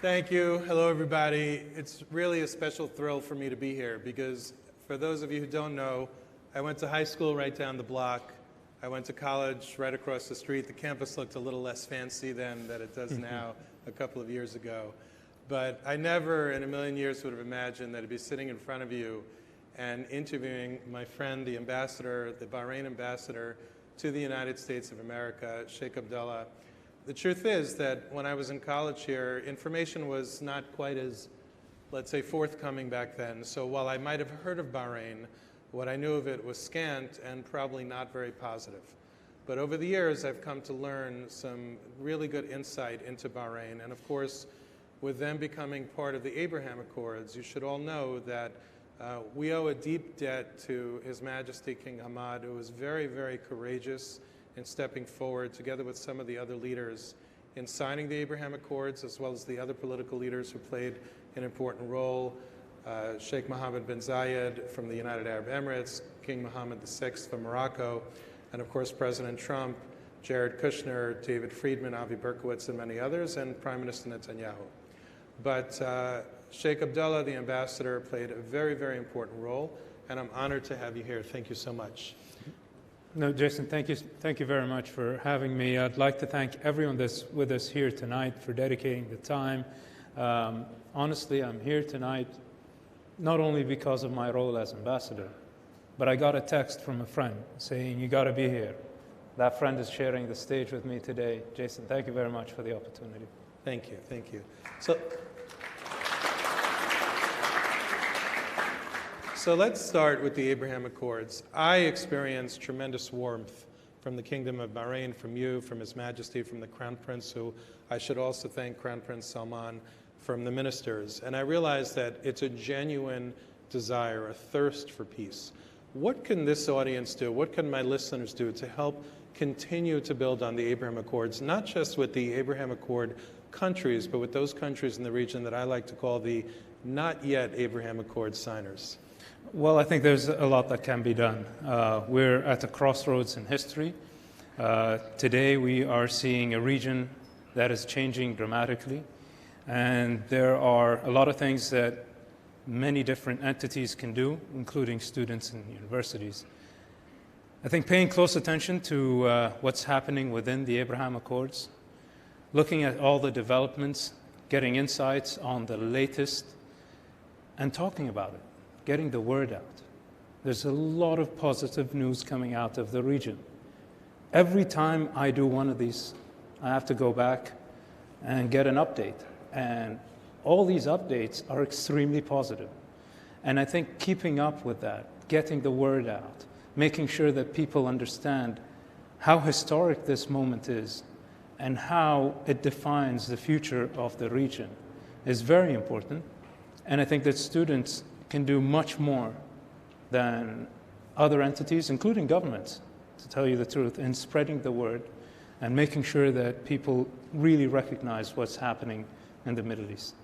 Thank you. Hello, everybody. It's really a special thrill for me to be here because for those of you who don't know, I went to high school right down the block. I went to college right across the street. The campus looked a little less fancy then than it does now a couple of years ago. But I never in a million years would have imagined that I'd be sitting in front of you and interviewing my friend, the ambassador, the Bahrain ambassador to the United States of America, Sheikh Abdullah. The truth is that when I was in college here, information was not quite as, let's say, forthcoming back then. So while I might have heard of Bahrain, what I knew of it was scant and probably not very positive. But over the years, I've come to learn some really good insight into Bahrain. And of course, with them becoming part of the Abraham Accords, you should all know that we owe a deep debt to His Majesty King Hamad, who was very, very courageous in stepping forward together with some of the other leaders in signing the Abraham Accords, as well as the other political leaders who played an important role. Sheikh Mohammed bin Zayed from the United Arab Emirates, King Mohammed VI from Morocco, and of course President Trump, Jared Kushner, David Friedman, Avi Berkowitz, and many others, and Prime Minister Netanyahu. But Sheikh Abdullah, the ambassador, played a very, very important role, and I'm honored to have you here. Thank you so much. No, Jason, thank you very much for having me. I'd like to thank everyone that's with us here tonight for dedicating the time. Honestly, I'm here tonight not only because of my role as ambassador, but I got a text from a friend saying, you got to be here. That friend is sharing the stage with me today. Jason, thank you very much for the opportunity. Thank you, thank you. So let's start with the Abraham Accords. I experienced tremendous warmth from the Kingdom of Bahrain, from you, from His Majesty, from the Crown Prince, who I should also thank Crown Prince Salman, from the ministers. And I realized that it's a genuine desire, a thirst for peace. What can this audience do? What can my listeners do to help continue to build on the Abraham Accords, not just with the Abraham Accord countries, but with those countries in the region that I like to call the not yet Abraham Accord signers? Well, I think there's a lot that can be done. We're at a crossroads in history. Today we are seeing a region that is changing dramatically, and there are a lot of things that many different entities can do, including students and universities. I think paying close attention to what's happening within the Abraham Accords, looking at all the developments, getting insights on the latest, and talking about it. Getting the word out. There's a lot of positive news coming out of the region. Every time I do one of these, I have to go back and get an update. And all these updates are extremely positive. And I think keeping up with that, getting the word out, making sure that people understand how historic this moment is and how it defines the future of the region is very important. And I think that students can do much more than other entities, including governments, to tell you the truth, in spreading the word and making sure that people really recognize what's happening in the Middle East.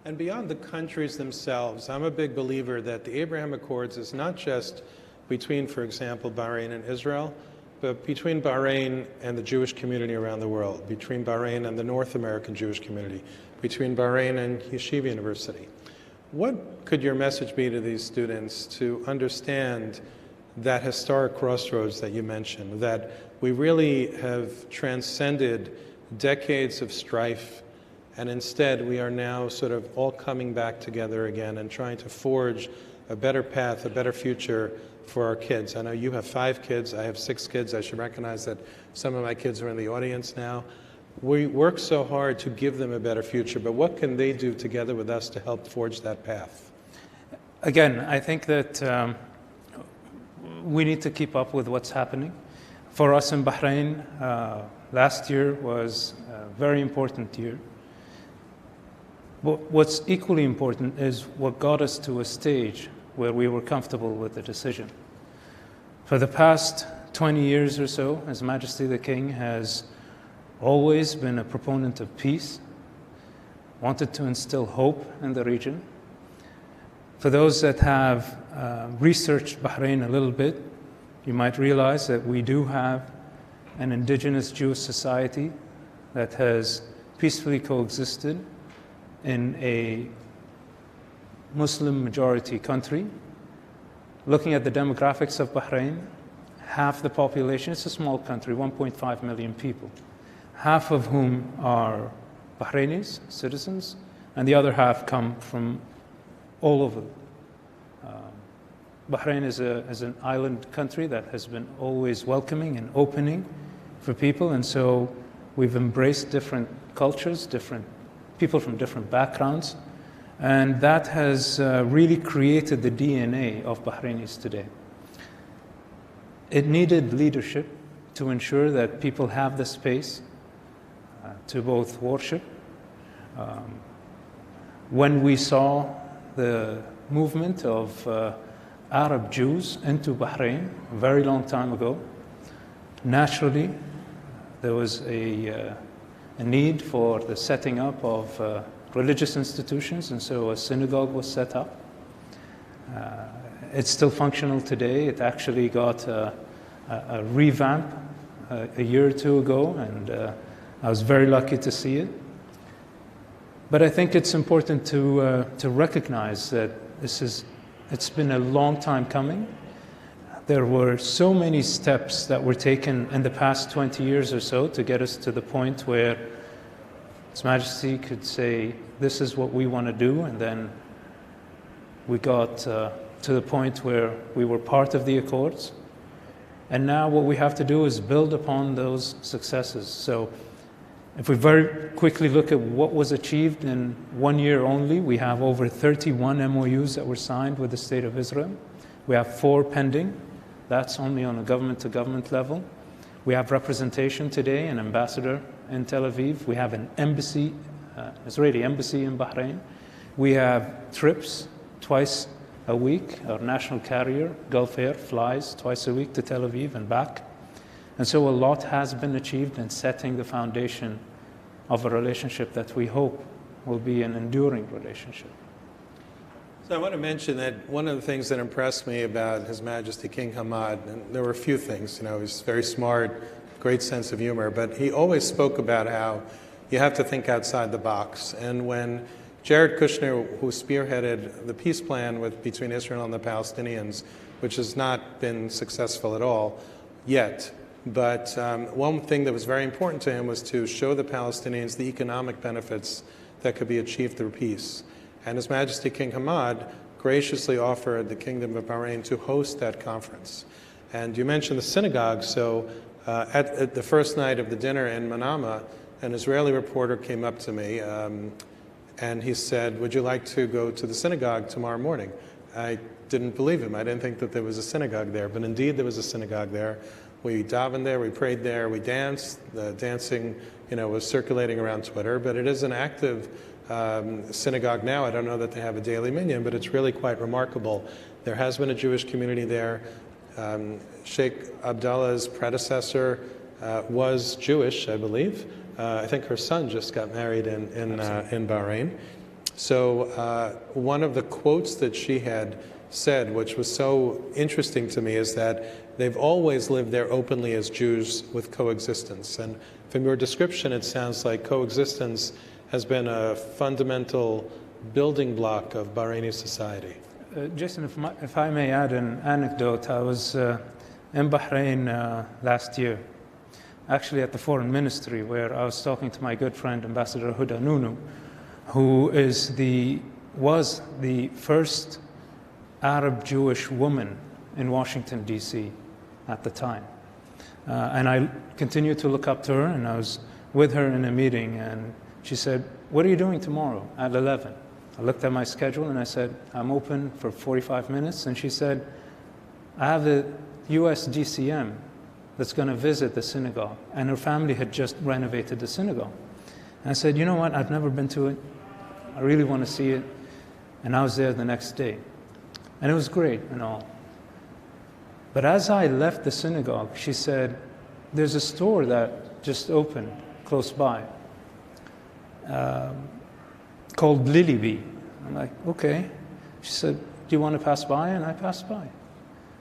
And beyond the countries themselves, I'm a big believer that the Abraham Accords is not just between, for example, Bahrain and Israel, but between Bahrain and the Jewish community around the world, between Bahrain and the North American Jewish community, between Bahrain and Yeshiva University. What could your message be to these students to understand that historic crossroads that you mentioned, that we really have transcended decades of strife, and instead we are now sort of all coming back together again and trying to forge a better path, a better future for our kids? I know you have 5 kids, I have 6 kids. I should recognize that some of my kids are in the audience now. We work so hard to give them a better future, but what can they do together with us to help forge that path? Again, I think that we need to keep up with what's happening. For us in Bahrain, last year was a very important year. But what's equally important is what got us to a stage where we were comfortable with the decision. For the past 20 years or so, His Majesty the King has always been a proponent of peace, wanted to instill hope in the region. For those that have researched Bahrain a little bit, you might realize that we do have an indigenous Jewish society that has peacefully coexisted in a Muslim majority country. Looking at the demographics of Bahrain, half the population, it's a small country, 1.5 million people, half of whom are Bahrainis, citizens, and the other half come from all over. Bahrain is an island country that has been always welcoming and opening for people, and so we've embraced different cultures, different people from different backgrounds, and that has really created the DNA of Bahrainis today. It needed leadership to ensure that people have the space to both worship. When we saw the movement of Arab Jews into Bahrain a very long time ago, naturally there was a need for the setting up of religious institutions, and so a synagogue was set up. It's still functional today. It actually got a revamp a year or two ago, and I was very lucky to see it. But I think it's important to recognize that it's been a long time coming. There were so many steps that were taken in the past 20 years or so to get us to the point where His Majesty could say, this is what we want to do, and then we got to the point where we were part of the Accords. And now what we have to do is build upon those successes. So if we very quickly look at what was achieved in 1 year only, we have over 31 MOUs that were signed with the State of Israel. We have 4 pending. That's only on a government-to-government level. We have representation today, an ambassador in Tel Aviv. We have an embassy, Israeli embassy in Bahrain. We have trips twice a week. Our national carrier, Gulf Air, flies twice a week to Tel Aviv and back. And so a lot has been achieved in setting the foundation of a relationship that we hope will be an enduring relationship. So I want to mention that one of the things that impressed me about His Majesty King Hamad, and there were a few things, he's very smart, great sense of humor, but he always spoke about how you have to think outside the box. And when Jared Kushner, who spearheaded the peace plan between Israel and the Palestinians, which has not been successful at all yet, but one thing that was very important to him was to show the Palestinians the economic benefits that could be achieved through peace. And His Majesty King Hamad graciously offered the Kingdom of Bahrain to host that conference. And you mentioned the synagogue, so at the first night of the dinner in Manama, an Israeli reporter came up to me and he said, would you like to go to the synagogue tomorrow morning? I didn't believe him. I didn't think that there was a synagogue there, but indeed there was a synagogue there. We davened there, we prayed there, we danced. The dancing, was circulating around Twitter, but it is an active synagogue now. I don't know that they have a daily minyan, but it's really quite remarkable. There has been a Jewish community there. Sheikh Abdullah's predecessor was Jewish, I believe. I think her son just got married in Bahrain. So one of the quotes that she had said, which was so interesting to me, is that they've always lived there openly as Jews with coexistence. And from your description, it sounds like coexistence has been a fundamental building block of Bahraini society. Jason, if I may add an anecdote, I was in Bahrain last year, actually at the Foreign Ministry, where I was talking to my good friend, Ambassador Huda Nunu, who was the first Arab Jewish woman in Washington, D.C. at the time. And I continued to look up to her, and I was with her in a meeting, and she said, what are you doing tomorrow at 11? I looked at my schedule and I said, I'm open for 45 minutes. And she said, I have a US DCM that's going to visit the synagogue. And her family had just renovated the synagogue. And I said, you know what, I've never been to it. I really want to see it. And I was there the next day. And it was great and all. But as I left the synagogue, she said, there's a store that just opened close by, called Lily Bee. I'm like, okay. She said, do you want to pass by? And I passed by.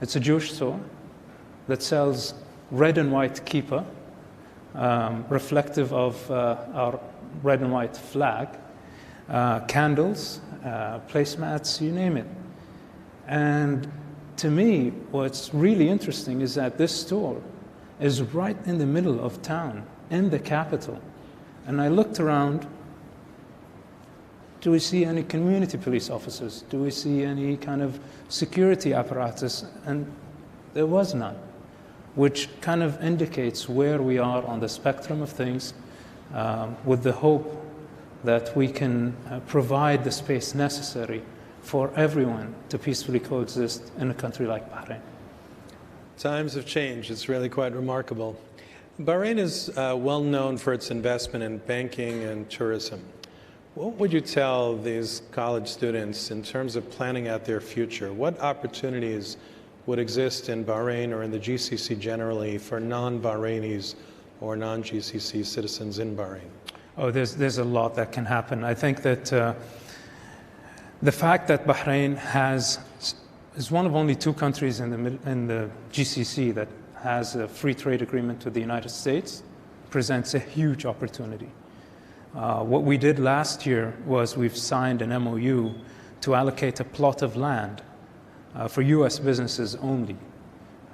It's a Jewish store that sells red and white kippah, reflective of our red and white flag. candles, placemats, you name it. And to me, what's really interesting is that this store is right in the middle of town, in the capital. And I looked around. Do we see any community police officers? Do we see any kind of security apparatus? And there was none, which kind of indicates where we are on the spectrum of things, with the hope that we can provide the space necessary for everyone to peacefully coexist in a country like Bahrain. Times have changed. It's really quite remarkable. Bahrain is well known for its investment in banking and tourism. What would you tell these college students in terms of planning out their future? What opportunities would exist in Bahrain or in the GCC generally for non-Bahrainis or non-GCC citizens in Bahrain? Oh, there's a lot that can happen. I think that the fact that Bahrain is one of only two countries in the GCC that has a free trade agreement with the United States presents a huge opportunity. What we did last year was we've signed an MOU to allocate a plot of land for U.S. businesses only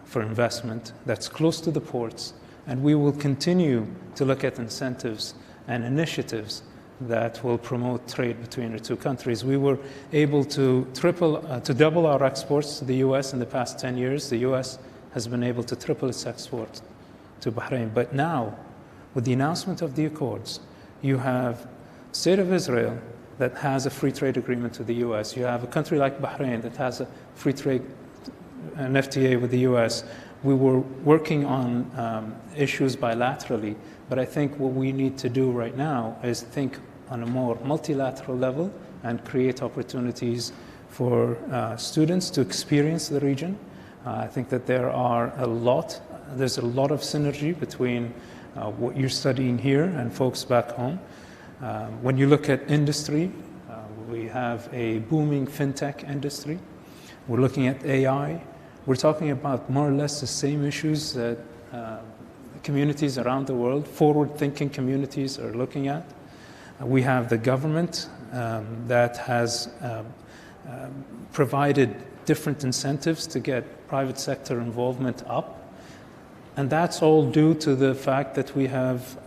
for investment that's close to the ports, and we will continue to look at incentives and initiatives that will promote trade between the two countries. We were able to double our exports to the U.S. in the past 10 years. The U.S. has been able to triple its exports to Bahrain. But now, with the announcement of the Accords, you have the State of Israel that has a free trade agreement with the U.S. You have a country like Bahrain that has a free trade, an FTA with the U.S. We were working on issues bilaterally, but I think what we need to do right now is think on a more multilateral level and create opportunities for students to experience the region. I think that there's a lot of synergy between what you're studying here and folks back home. When you look at industry, we have a booming fintech industry. We're looking at AI. We're talking about more or less the same issues that communities around the world, forward-thinking communities, are looking at. We have the government that has provided different incentives to get private sector involvement up. And that's all due to the fact that we have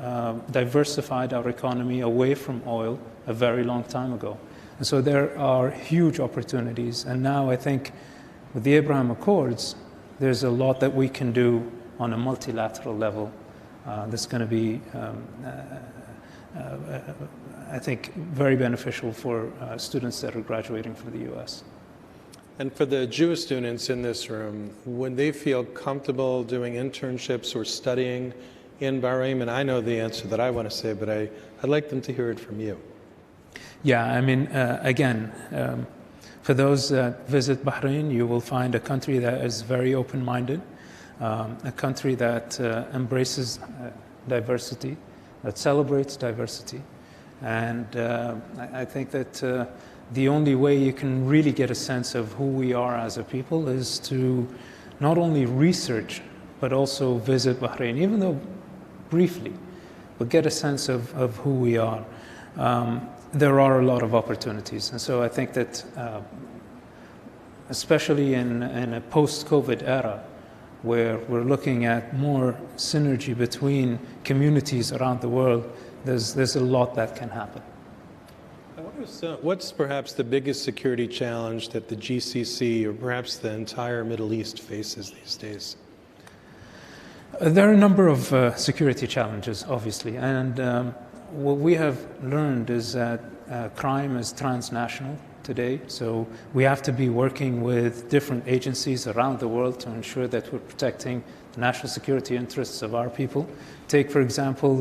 diversified our economy away from oil a very long time ago. And so there are huge opportunities. And now I think with the Abraham Accords, there's a lot that we can do on a multilateral level that's going to be, I think, very beneficial for students that are graduating from the U.S. And for the Jewish students in this room, would they feel comfortable doing internships or studying in Bahrain? And I know the answer that I want to say, but I'd like them to hear it from you. Yeah, I mean, again, for those that visit Bahrain, you will find a country that is very open-minded, a country that embraces diversity, that celebrates diversity. And I think that the only way you can really get a sense of who we are as a people is to not only research, but also visit Bahrain, even though briefly, but get a sense of who we are. There are a lot of opportunities. And so I think that, especially in a post-COVID era, where we're looking at more synergy between communities around the world, there's a lot that can happen. What's perhaps the biggest security challenge that the GCC or perhaps the entire Middle East faces these days? There are a number of security challenges, obviously, and what we have learned is that crime is transnational today, so we have to be working with different agencies around the world to ensure that we're protecting the national security interests of our people. Take, for example,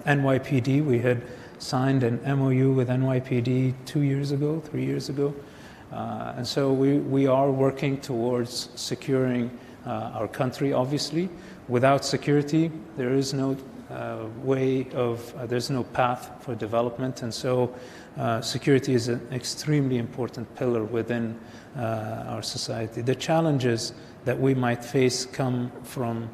NYPD. We had signed an MOU with NYPD 3 years ago. And so we are working towards securing our country, obviously. Without security, there is no there's no path for development. And so security is an extremely important pillar within our society. The challenges that we might face come from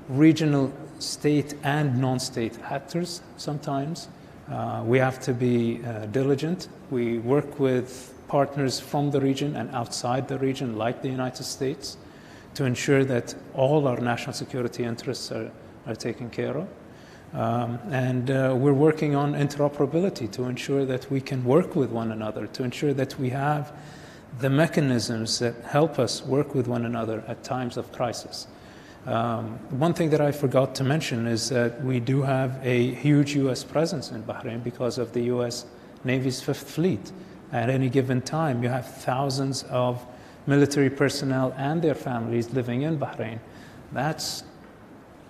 regional state and non-state actors sometimes. We have to be diligent. We work with partners from the region and outside the region, like the United States, to ensure that all our national security interests are taken care of. And we're working on interoperability to ensure that we can work with one another, to ensure that we have the mechanisms that help us work with one another at times of crisis. One thing that I forgot to mention is that we do have a huge U.S. presence in Bahrain because of the U.S. Navy's Fifth Fleet. At any given time, you have thousands of military personnel and their families living in Bahrain. That's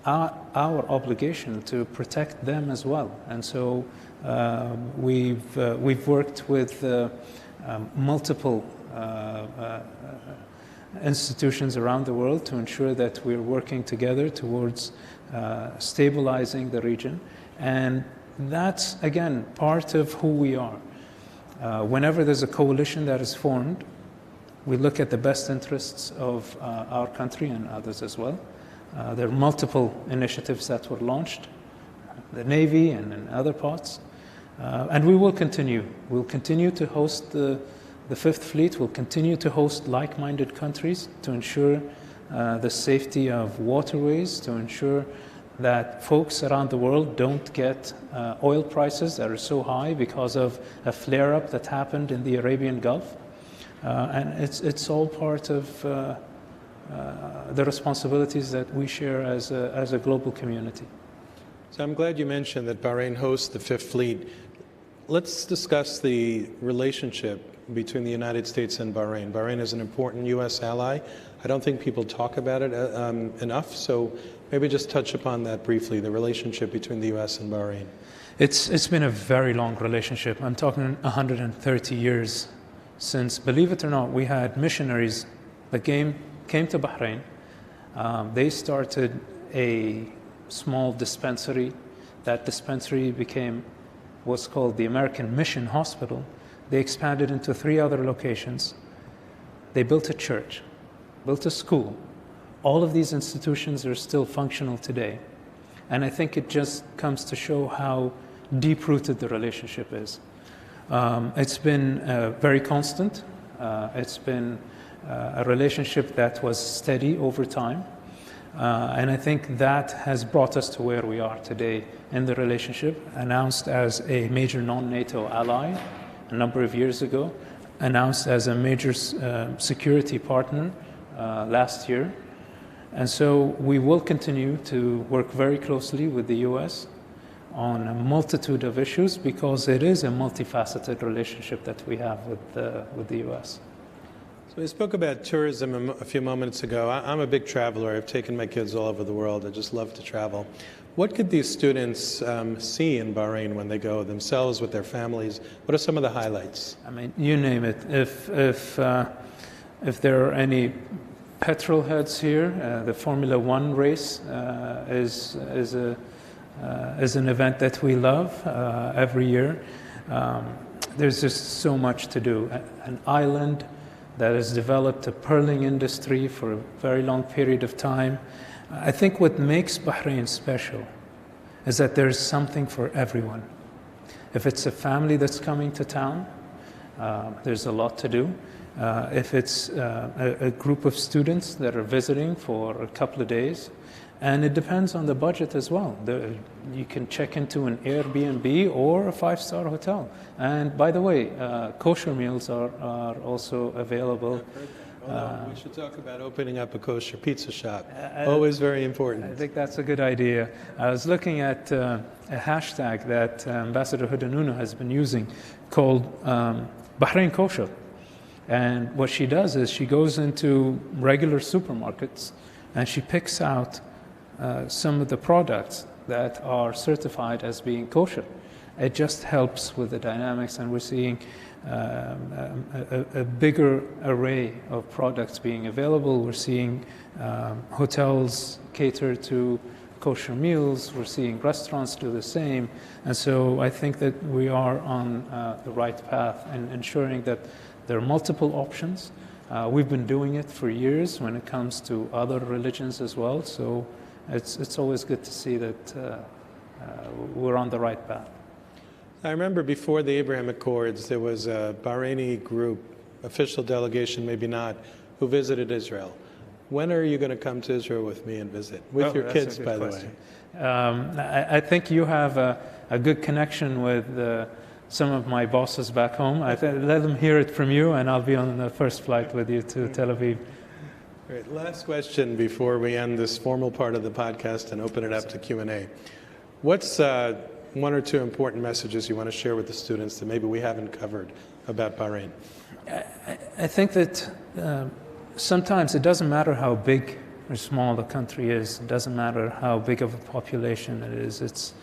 our obligation to protect them as well. And so we've worked with multiple institutions around the world to ensure that we're working together towards stabilizing the region. And that's, again, part of who we are. Whenever there's a coalition that is formed, we look at the best interests of our country and others as well. There are multiple initiatives that were launched, the Navy and in other parts. And we will continue. We'll continue to host the Fifth Fleet. We'll continue to host like-minded countries to ensure the safety of waterways, to ensure that folks around the world don't get oil prices that are so high because of a flare-up that happened in the Arabian Gulf. And it's all part of the responsibilities that we share as a global community. So I'm glad you mentioned that Bahrain hosts the Fifth Fleet. Let's discuss the relationship between the United States and Bahrain. Bahrain is an important U.S. ally. I don't think people talk about it enough, so maybe just touch upon that briefly, the relationship between the U.S. and Bahrain. It's been a very long relationship. I'm talking 130 years since, believe it or not, we had missionaries that came to Bahrain. They started a small dispensary. That dispensary became what's called the American Mission Hospital. They expanded into 3 other locations. They built a church, built a school. All of these institutions are still functional today. And I think it just comes to show how deep-rooted the relationship is. It's been very constant. It's been a relationship that was steady over time. And I think that has brought us to where we are today in the relationship, announced as a major non-NATO ally a number of years ago, announced as a major security partner last year. And so we will continue to work very closely with the U.S. on a multitude of issues because it is a multifaceted relationship that we have with the U.S. So we spoke about tourism a few moments ago. I'm a big traveler. I've taken my kids all over the world. I just love to travel. What could these students see in Bahrain when they go themselves with their families? What are some of the highlights? I mean, you name it. If there are any petrol heads here, the Formula One race is an event that we love every year. There's just so much to do. An island that has developed a pearling industry for a very long period of time. I think what makes Bahrain special is that there's something for everyone. If it's a family that's coming to town, there's a lot to do. If it's a group of students that are visiting for a couple of days, and it depends on the budget as well. You can check into an Airbnb or a 5-star hotel. And by the way, kosher meals are also available. We should talk about opening up a kosher pizza shop. Always very important. I think that's a good idea. I was looking at a hashtag that Ambassador Hudanuna has been using called Bahrain Kosher. And what she does is she goes into regular supermarkets and she picks out some of the products that are certified as being kosher. It just helps with the dynamics, and we're seeing a bigger array of products being available. We're seeing hotels cater to kosher meals. We're seeing restaurants do the same. And so I think that we are on the right path in ensuring that there are multiple options. We've been doing it for years when it comes to other religions as well. So it's always good to see that we're on the right path. I remember before the Abraham Accords, there was a Bahraini group, official delegation, maybe not, who visited Israel. When are you going to come to Israel with me and visit? With your kids, by the way. I think you have a good connection with some of my bosses back home. Let them hear it from you, and I'll be on the first flight with you to Tel Aviv. Great. Last question before we end this formal part of the podcast and open it up to Q&A. What's one or two important messages you want to share with the students that maybe we haven't covered about Bahrain? I think that sometimes it doesn't matter how big or small the country is. It doesn't matter how big of a population it is.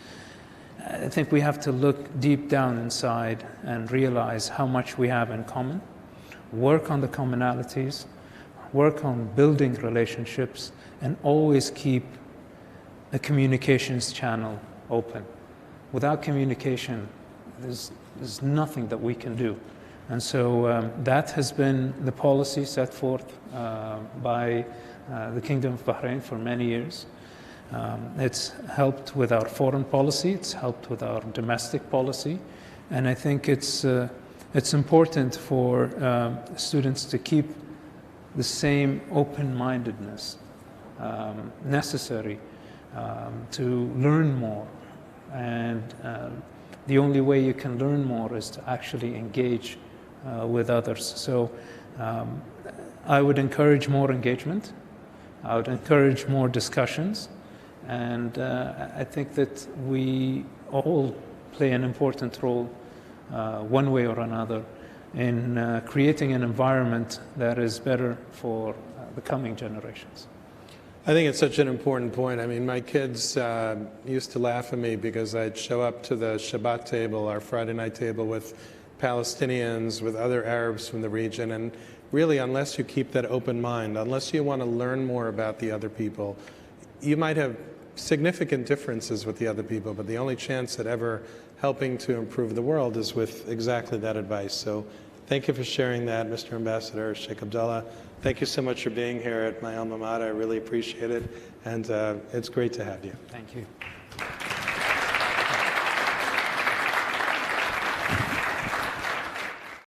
I think we have to look deep down inside and realize how much we have in common, work on the commonalities, work on building relationships, and always keep a communications channel open. Without communication, there's nothing that we can do. And so that has been the policy set forth by the Kingdom of Bahrain for many years. It's helped with our foreign policy, it's helped with our domestic policy, and I think it's important for students to keep the same open-mindedness necessary to learn more. And the only way you can learn more is to actually engage with others. So I would encourage more engagement. I would encourage more discussions. And I think that we all play an important role, one way or another, in creating an environment that is better for the coming generations. I think it's such an important point. I mean, my kids used to laugh at me because I'd show up to the Shabbat table, our Friday night table, with Palestinians, with other Arabs from the region, and really, unless you keep that open mind, unless you want to learn more about the other people, you might have significant differences with the other people, but the only chance at ever helping to improve the world is with exactly that advice. So thank you for sharing that, Mr. Ambassador, Sheikh Abdullah. Thank you so much for being here at my alma mater. I really appreciate it, and it's great to have you. Thank you.